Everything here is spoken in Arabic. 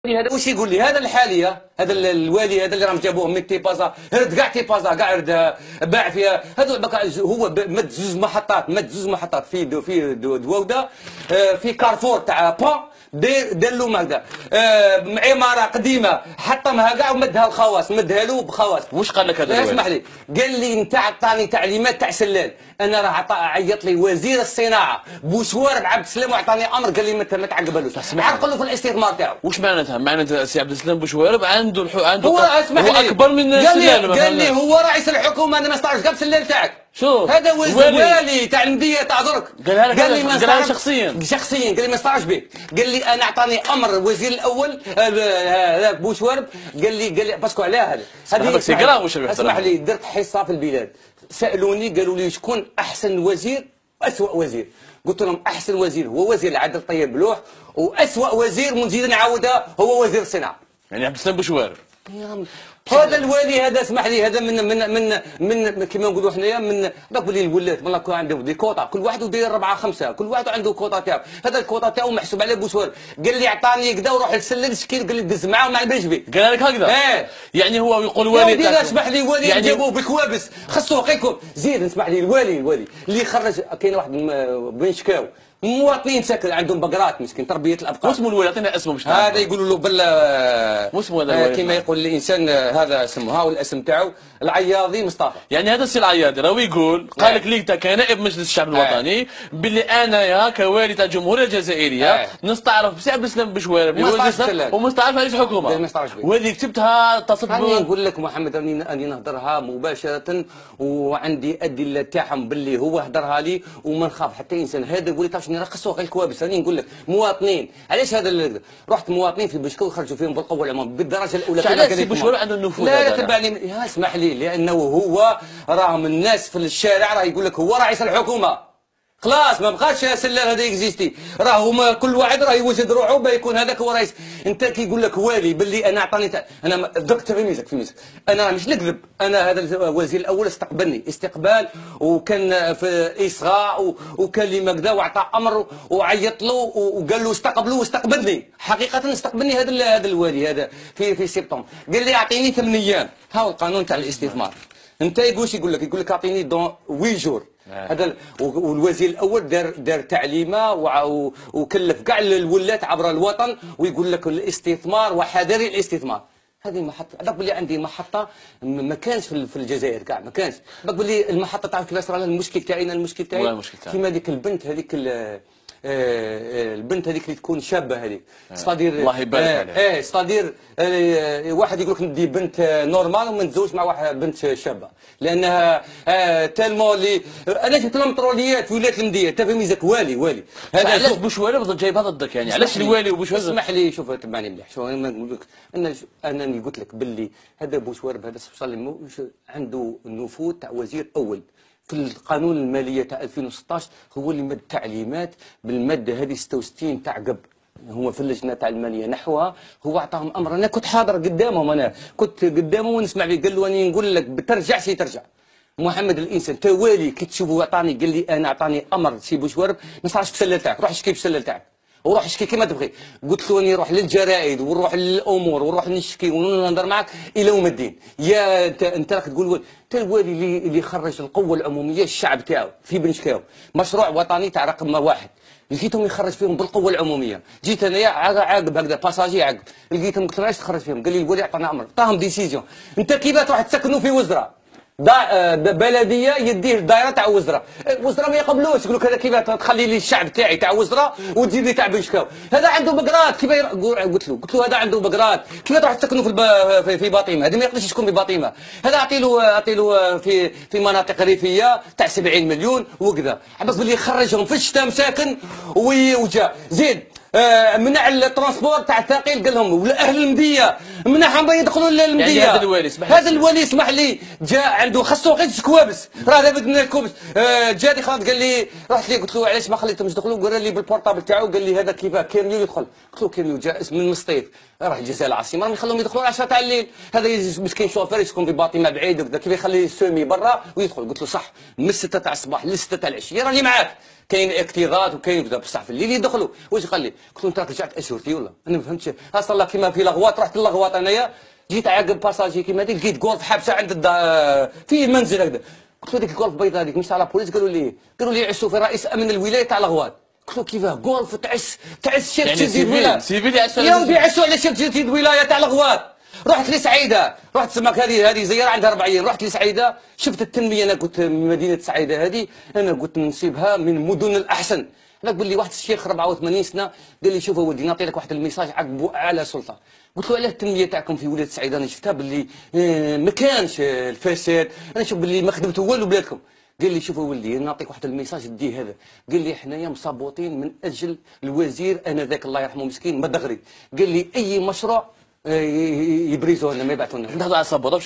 هذا واش يقول لي؟ هذا الحاليه، هذا الوالي هذا اللي راهم جابوه من تي بازا، هرد كاع تي بازا كاع رد باع فيها. هذو هو مد زوج محطات في دواوده، في كارفور تاع بون دار له هكذا عماره قديمه حطمها كاع ومدها الخواص، مدها له بخواص. واش قال لك هذا الوالي؟ اسمح لي، قال لي انت عطاني تعليمات تاع سلال. انا راه عيط لي وزير الصناعه بوشوارب عبد السلام وعطاني امر، قال لي ما تعقبلوش، عرقل له في الاستثمار تاعو. واش معناتها؟ معناتها سي عبد السلام بوشوارب عنده هو اكبر من السلال. قال لي هو رئيس الحكومه، انا ما نستعرفش كاع السلال تاعك. شوف هذا والي تاع المديه تاع درك. قال لي ما نستعرفش شخصيا قال لي ما نستعرفش به. قال لي انا اعطاني امر الوزير الاول هذاك بوشوارب، قال لي باسكو علاه هذا اسمح لي، درت حصه في البلاد، سالوني قالوا لي شكون احسن وزير واسوأ وزير. قلت لهم احسن وزير هو وزير العدل طيب بلوح، واسوأ وزير ونزيد نعاودها هو وزير الصناعه. يعني عبد السلام بوشوارب هذا الوالي هذا اسمح لي، هذا من كما نقولوا حنايا من باك بلي الولات والله كون عنده دي كوطا، كل واحد وداير 4 5، كل واحد عنده كوطا تاعو. هذا الكوطا تاعو محسوب على بوشوارب. قال لي عطاني كذا وروح للسلل شكيل، قال لي دز معاه وما عملش به. قال لك هكذا؟ يعني هو يقول والي تاعو اسمح لي، والي يعني جابوه بكوابس خصو حقيكم. زيد اسمح لي، الوالي اللي خرج كاين واحد بين شكاو مواطنين ساكن عندهم بقرات مسكين تربيه الابقار. واسمه الوالي؟ عطينا اسمه باش هذا يقولوا له واسمه هذا الوالي كما يقول الانسان هذا اسمه، ها هو الاسم تاعو العياضي مصطفى. يعني هذا السي العياضي راهو يقول قال لك لي انت كنائب مجلس الشعب الوطني باللي انايا كوالي تاع الجمهوريه الجزائريه نستعرف بسي عبد السلام بوشوارب ومستعرف رئيس الحكومه، وهذه كتبتها تصب. راني نقول لك محمد، راني نهضرها مباشره وعندي ادله تاعهم باللي هو هضرها لي وما نخاف حتى انسان. هذا يقول لي تعرف شنو رخصوا غير الكوابيس. راني نقول لك مواطنين، علاش هذا رحت مواطنين في بشكل وخرجوا فيهم بالقوه العموم بالدرجه الاولى. علاش سي بوشوارب عنده النفوذ؟ لا تبعني، اسمح لي، لانه هو راهم الناس في الشارع راه يقول لك هو رئيس الحكومه. خلاص ما بقاش سلال هذا اكزيستي، راه كل واحد راه يوجد روحه بيكون هذاك هو رئيس. انت كي يقول لك والي باللي انا اعطاني انا درت في ميزك انا مش نكذب. انا هذا الوزير الاول استقبلني استقبال وكان في اصغاء وكان لي مكذا واعطى امر وعيط له وقال له استقبلوه واستقبلني. حقيقه استقبلني هذا الوالي هذا في سبتمبر. قال لي اعطيني 8 ايام، ها هو القانون تاع الاستثمار. انت يقول لك اعطيني دون 8 جور. هذا والوزير الاول دار تعليمه وكلف كاع الولات عبر الوطن، ويقول لك الاستثمار وحذري الاستثمار. هذه محطه، باك بلي عندي محطه ما كانش في الجزائر كاع، ما كانش. باك بلي المحطه تعرف كيفاش صرا لها المشكل تاعي كيما ديك البنت هذيك البنت هذيك اللي تكون شابه هذيك ستادير الله يبارك عليها. ستادير واحد يقول لك ندي بنت نورمال وما نتزوج مع واحد بنت شابه، لانها تالمون اللي انا شفت لهم مطروليات في ولايه المديه. انت فهمي زاك والي هذا علاش بوشوارب جايبها ضدك؟ يعني علاش الوالي وبوشوارب؟ اسمح لي، شوف تبعني مليح. شوف انا نقول لك انني قلت لك باللي هذا بوشوارب هذا عنده النفوذ تاع وزير اول في القانون الماليه تاع 2016. هو اللي مد تعليمات بالماده هذه 66 تاع قب، هو في اللجنه تاع الماليه نحوها، هو اعطاهم امر. انا كنت حاضر قدامهم، انا كنت قدامهم ونسمع به. قال له اني نقول لك بترجع سي ترجع. محمد الانسان توالي كي تشوفوا عطاني، قال لي انا اعطاني امر سي بوشوارب ما صارش بالسلال تاعك، روح اشكي بالسلال تاعك وروح اشكي كما تبغي. قلت له اني نروح للجرائد ونروح للامور ونروح نشكي ونهضر معك الى يوم الدين. يا انت راك تقول انت الوالي اللي خرج القوه العموميه الشعب تاعو في بنشكاو مشروع وطني تاع رقم 1، لقيتهم يخرج فيهم بالقوه العموميه. جيت انايا عاقب هكذا باساجي عاقب، لقيتهم قلت له علاش تخرج فيهم؟ قال لي الوالي عطانا امر، عطاهم ديسيزيون. انت كيفاه تروح تسكنوا في وزراء بلديه يديه الدائره تاع وزراء ما يقبلوش، يقول لك هذا كيف تخلي لي الشعب تاعي تاع وزراء وتزيد لي تاع بنشكاو؟ هذا عنده بقرات كيف قلت له هذا عنده بقرات كيف تروح تسكنوا في باطيمه؟ هذا ما يقدرش يسكن في باطيمه. هذا اعطي له في مناطق ريفيه تاع 70 مليون وكذا. عباك باللي يخرجهم في الشتاء مساكن وجا زيد منع الترونسبور تاع الثقيل، قال لهم ولا اهل المديه منعهم يدخلوا للمديه. يعني هذا الولي اسمح لي جاء عنده خاصو غير كوابس، راه لابد من الكوبس. جاني خالد قال لي رحت لي قلت له علاش ما خليتهمش يدخلوا؟ قال لي بالبورطابل تاعو، قال لي هذا كيفاه كاميو يدخل. قلت له كاميو جاء من مسطيف راح الجزائر العاصمه راهم يخلوهم يدخلوا 10 تاع الليل. هذا مسكين شوفير يسكن في باطيمه بعيد وكذا، كيف يخلي السومي برا ويدخل؟ قلت له صح من 6 تاع الصباح ل 6 تاع العشيه راني معاك. كاين اكتظاظ وكاين كذا، بصح في الليل يدخلوا. واش قال لي؟ قلت له انت راك رجعت اشورتي ولا؟ انا ما فهمتش. اصلا كيما في لغواط، رحت للغواط انايا، جيت عقب باساجي كيما هذيك، لقيت غولف حابسه عند في منزل هكذا. قلت له ديك الغولف البيضاء هذيك، مشيت على البوليس، قالوا لي عسوا في رئيس امن الولايه تاع لغواط. قلت له كيفاه غولف تعس شيف يعني تزيد ولايه؟ سيفيل يعسوا يا ودي يعسوا على شيف تزيد ولايه تاع لغواط. رحت لسعيده، رحت سماك هذه زياره عندها 4 ايام، رحت لسعيده شفت التنميه. انا قلت مدينه سعيده هذه انا قلت نسيبها من المدن الاحسن. انا قال لي واحد الشيخ 84 سنه قال لي شوف اولدي نعطي لك واحد الميساج عقبوا اعلى سلطه. قلت له علاه التنميه تاعكم في ولايه سعيده انا شفتها باللي ما كانش الفساد، انا نشوف باللي ما خدمتوا والو بلادكم. قال لي شوف ولدي نعطيك واحد الميساج دي هذا. قال لي حنايا مصابوطين من اجل الوزير انذاك الله يرحمه مسكين مدغري. قال لي اي مشروع يبريزوه لنا ما يبعثوا لنا. نهضر على الصبوطه.